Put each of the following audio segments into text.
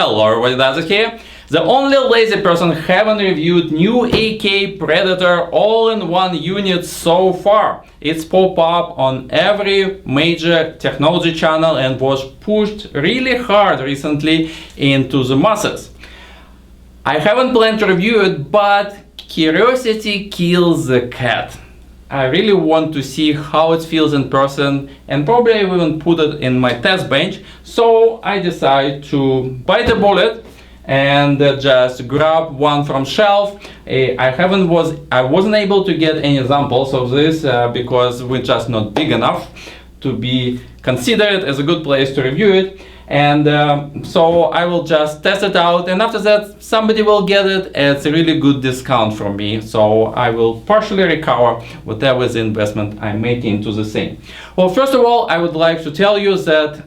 Hello everybody, Daz here. The only lazy person haven't reviewed new AK Predator all-in-one unit so far. It's popped up on every major technology channel and was pushed really hard recently into the masses. I haven't planned to review it, but curiosity kills the cat. I really want to see how it feels in person, and probably I will even put it in my test bench. So I decided to bite the bullet and just grab one from shelf. I wasn't able to get any examples of this because we're just not big enough to be considered as a good place to review it. And so I will just test it out, and after that somebody will get it. It's a really good discount from me, so I will partially recover whatever the investment I make into the same. Well, first of all, I would like to tell you that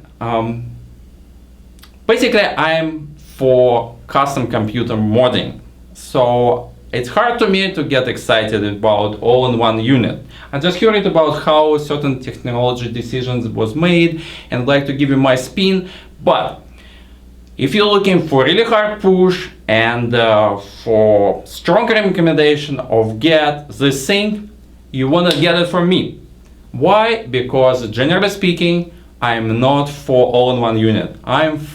basically I'm for custom computer modding, so it's hard to me to get excited about all-in-one unit. I'm just curious about how certain technology decisions was made and I'd like to give you my spin. But if you're looking for really hard push and for strong recommendation of get this thing, you want to get it from me. Why? Because generally speaking, I'm not for all-in-one unit. I'm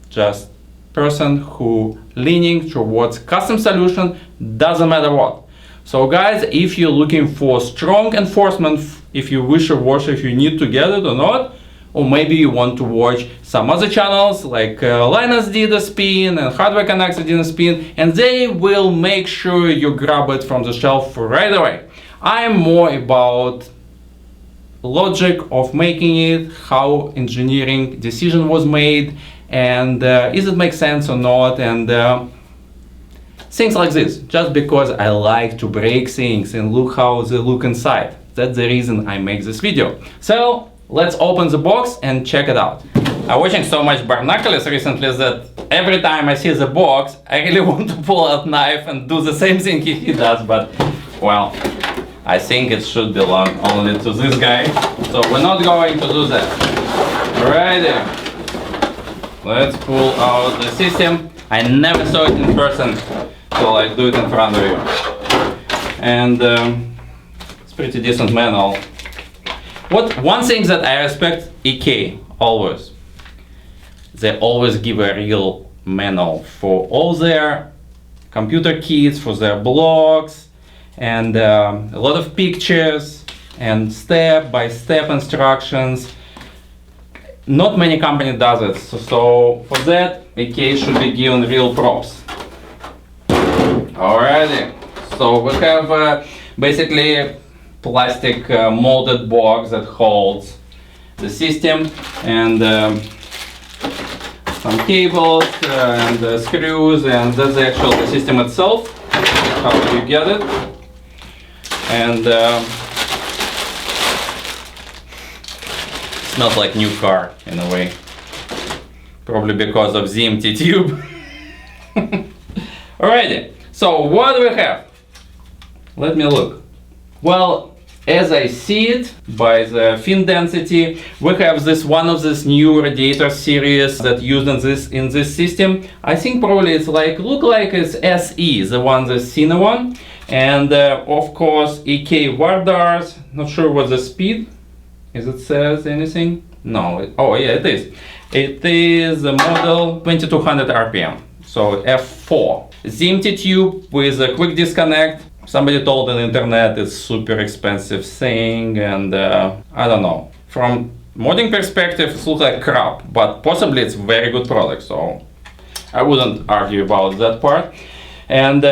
just person who leaning towards custom solution, doesn't matter what. So guys, if you're looking for strong enforcement, if you wish to watch if you need to get it or not, or maybe you want to watch some other channels like Linus did a spin and Hardware Connector did a spin, and they will make sure you grab it from the shelf right away. I'm more about logic of making it, how engineering decision was made, and is it make sense or not, and things like this, just because I like to break things and look how they look inside. That's the reason I make this video. So let's open the box and check it out. I'm watching so much Barnaculas recently that every time I see the box, I really want to pull out knife and do the same thing he does, but well, I think it should belong only to this guy, so we're not going to do that. Alrighty, let's pull out the system. I never saw it in person, so I do it in front of you. And it's pretty decent manual. One thing that I respect EK always, they always give a real manual for all their computer kits, for their blogs, and a lot of pictures and step-by-step instructions. Not many company does it, so for that EK should be given real props. Alrighty, so we have basically plastic molded box that holds the system, and some cables and screws, and that's the actual system itself, how you get it. And smells like new car in a way, probably because of the empty tube. Alrighty, so what do we have? Let me look. Well, as I see it, by the fin density, we have this one of this new radiator series that used in this system. I think probably it's look like it's SE, the one, the thinner one, and of course EK Wardars. Not sure what the speed is. It says anything? No. Oh yeah, it is. It is a model 2200 RPM, so F4. The empty tube with a quick disconnect. Somebody told on the internet it's super expensive thing, and I don't know. From modding perspective, it looks like crap, but possibly it's very good product, so I wouldn't argue about that part. And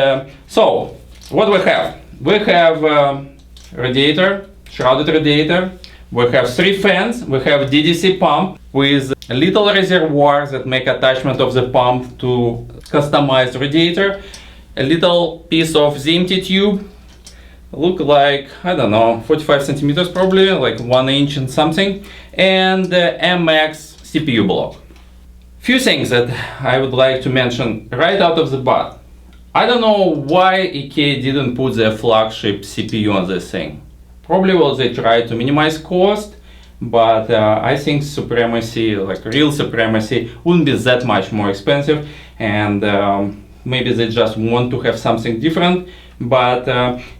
so, what do we have? We have radiator, shrouded radiator. We have 3 fans. We have DDC pump with a little reservoir that make attachment of the pump to customized radiator. A little piece of the empty tube, look like, I don't know, 45 centimeters probably, like 1 inch and something, and the MX CPU block. Few things that I would like to mention right out of the bat. I don't know why EK didn't put their flagship CPU on this thing. Probably they tried to minimize cost, but I think supremacy, like real supremacy, wouldn't be that much more expensive, and maybe they just want to have something different. But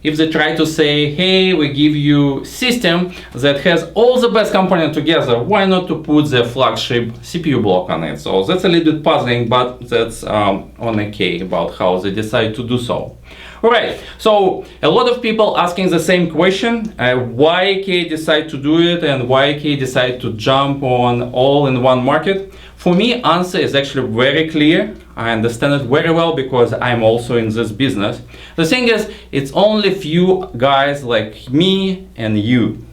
if they try to say, hey, we give you system that has all the best components together, why not to put the flagship CPU block on it? So that's a little bit puzzling, but that's on AK about how they decide to do so. Alright, so a lot of people asking the same question, why AK decide to do it and why AK decide to jump on all-in-one market? For me, answer is actually very clear. I understand it very well because I'm also in this business. The thing is, it's only few guys like me and you.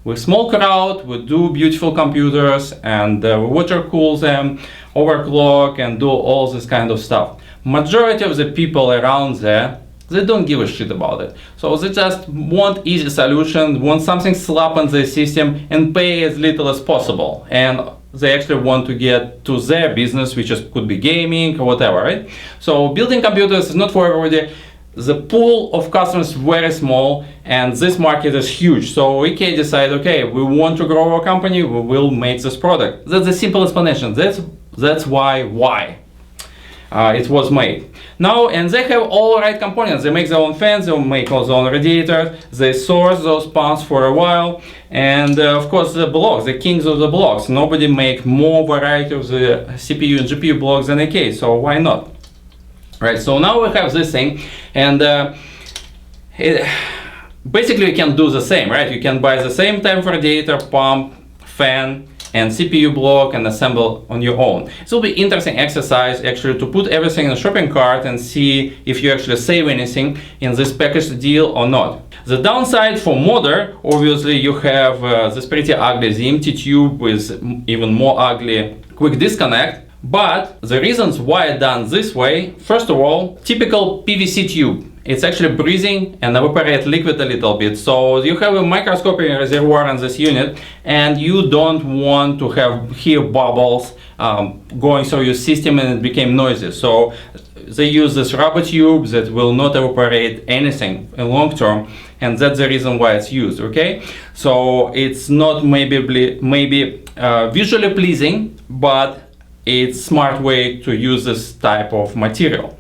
We're a small crowd, we do beautiful computers and we water cool them, overclock and do all this kind of stuff. Majority of the people around there, they don't give a shit about it. So they just want easy solution, want something slap on their system and pay as little as possible. And they actually want to get to their business, which could be gaming or whatever, right? So building computers is not for everybody. The pool of customers is very small and this market is huge. So we can decide, okay, we want to grow our company, we will make this product. That's the simple explanation. That's why it was made. Now, and they have all right components. They make their own fans, they make their own radiator, they source those pumps for a while, and of course the blocks, the kings of the blocks. Nobody make more variety of the CPU and GPU blocks than AK, so why not? Right, so now we have this thing, and basically you can do the same, right? You can buy the same type of radiator, pump, fan, and CPU block and assemble on your own. It will be interesting exercise actually to put everything in a shopping cart and see if you actually save anything in this package deal or not. The downside for modder, obviously you have this pretty ugly ZMT tube with even more ugly quick disconnect. But the reasons why it's done this way, first of all, typical PVC tube. It's actually breathing and evaporate liquid a little bit. So you have a microscopic reservoir in this unit and you don't want to hear bubbles going through your system and it became noisy. So they use this rubber tube that will not evaporate anything in long term, and that's the reason why it's used, okay? So it's not maybe visually pleasing, but it's a smart way to use this type of material.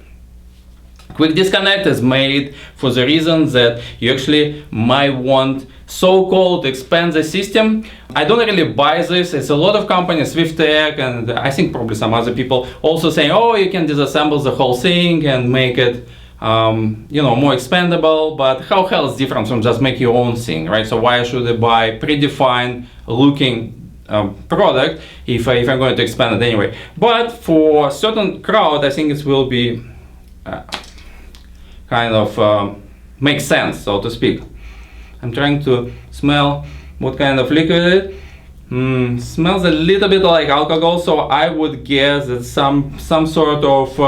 Quick disconnect is made for the reason that you actually might want so-called expand the system. I don't really buy this. It's a lot of companies, SwiftTech, and I think probably some other people also saying, oh, you can disassemble the whole thing and make it more expandable, but how hell is different from just make your own thing, right? So why should I buy predefined looking product if I'm going to expand it anyway? But for a certain crowd, I think it will be kind of makes sense, so to speak. I'm trying to smell what kind of liquid it is. Smells a little bit like alcohol, so I would guess that some sort of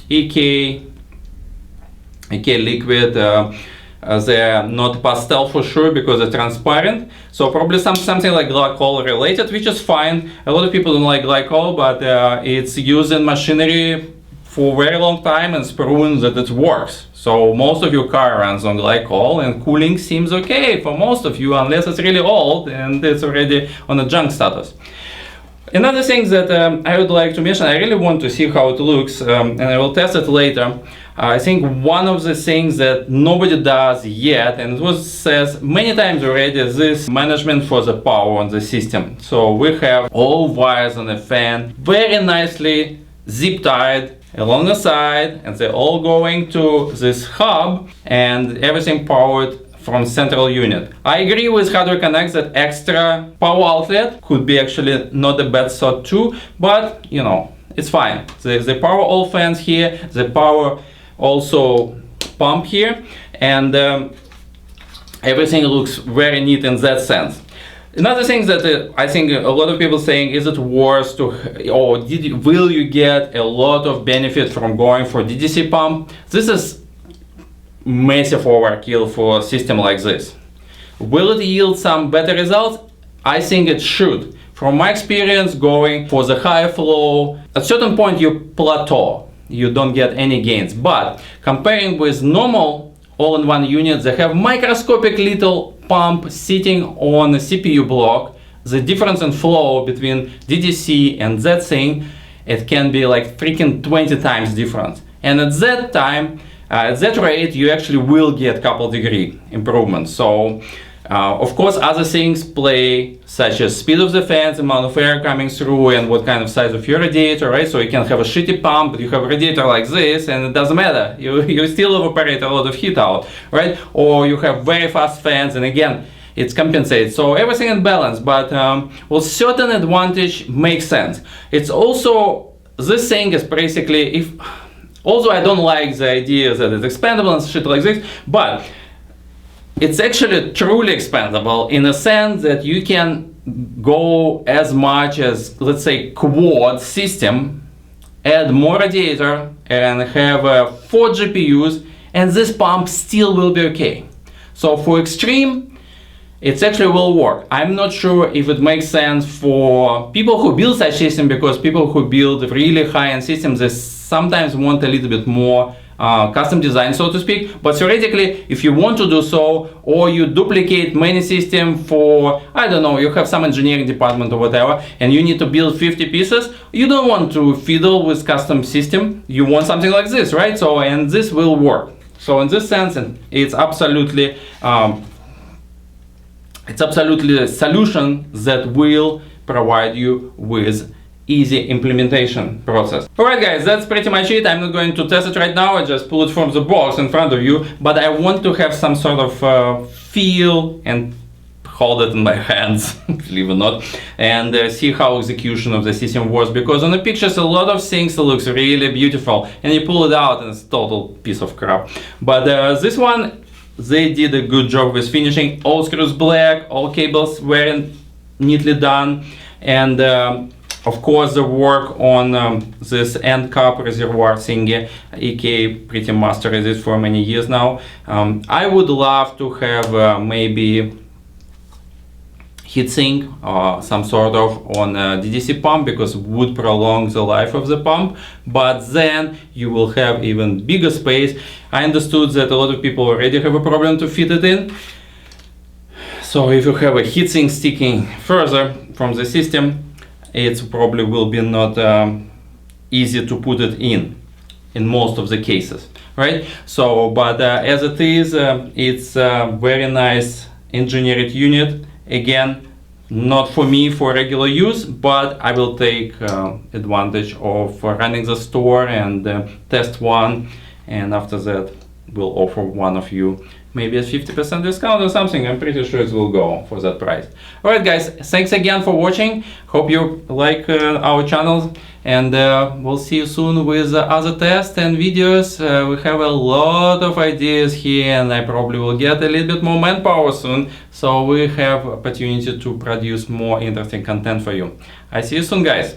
EK liquid. They're not pastel for sure because they're transparent, so probably something like glycol related, which is fine. A lot of people don't like glycol, but it's used in machinery for a very long time and it's proven that it works. So most of your car runs on glycol and cooling seems okay for most of you, unless it's really old and it's already on a junk status. Another thing that I would like to mention, I really want to see how it looks, and I will test it later. I think one of the things that nobody does yet, and it was said many times already, is this management for the power on the system. So we have all wires on the fan very nicely zip tied along the side, and they're all going to this hub and everything powered from central unit. I agree with Hardware Connect that extra power outlet could be actually not a bad thought too, but it's fine. They power all fans here, they power also pump here, and everything looks very neat in that sense. Another thing that I think a lot of people saying, is it worth to, or will you get a lot of benefit from going for DDC pump? This is massive overkill for a system like this. Will it yield some better results? I think it should. From my experience going for the high flow, at a certain point you plateau. You don't get any gains. But comparing with normal all-in-one unit. They have microscopic little pump sitting on a CPU block. The difference in flow between DDC and that thing, it can be like freaking 20 times different. And at that time, at that rate, you actually will get a couple degree improvement. So, of course, other things play, such as speed of the fans, amount of air coming through, and what kind of size of your radiator, right? So you can have a shitty pump, but you have a radiator like this, and it doesn't matter. You still evaporate a lot of heat out, right? Or you have very fast fans, and again, it's compensates. So everything in balance, but well, certain advantage makes sense. It's also, this thing is basically, although I don't like the idea that it's expandable and shit like this, but it's actually truly expandable in a sense that you can go as much as, let's say, quad system, add more radiator and have 4 GPUs, and this pump still will be okay. So for extreme, it actually will work. I'm not sure if it makes sense for people who build such system, because people who build really high-end systems, they sometimes want a little bit more custom design, so to speak. But theoretically, if you want to do so, or you duplicate many systems for, I don't know, you have some engineering department or whatever, and you need to build 50 pieces, you don't want to fiddle with custom system. You want something like this, right? So, and this will work. So in this sense, it's absolutely a solution that will provide you with easy implementation process. Alright guys, that's pretty much it. I'm not going to test it right now, I just pull it from the box in front of you, but I want to have some sort of feel and hold it in my hands, believe it or not, and see how execution of the system was, because on the pictures a lot of things looks really beautiful, and you pull it out and it's a total piece of crap. But this one, they did a good job with finishing. All screws black, all cables were neatly done, and of course the work on this end cap reservoir thingy, EK pretty mastered it for many years now. I would love to have maybe heatsink or some sort of on a DDC pump, because it would prolong the life of the pump, but then you will have even bigger space. I understood that a lot of people already have a problem to fit it in. So if you have a heatsink sticking further from the system, it probably will be not easy to put it in most of the cases, right? So, but as it is, it's a very nice engineered unit. Again, not for me for regular use, but I will take advantage of running the store and test one, and after that we'll offer one of you maybe a 50% discount or something. I'm pretty sure it will go for that price. Alright guys, thanks again for watching. Hope you like our channel, and we'll see you soon with other tests and videos. We have a lot of ideas here, and I probably will get a little bit more manpower soon, so we have opportunity to produce more interesting content for you. I see you soon guys.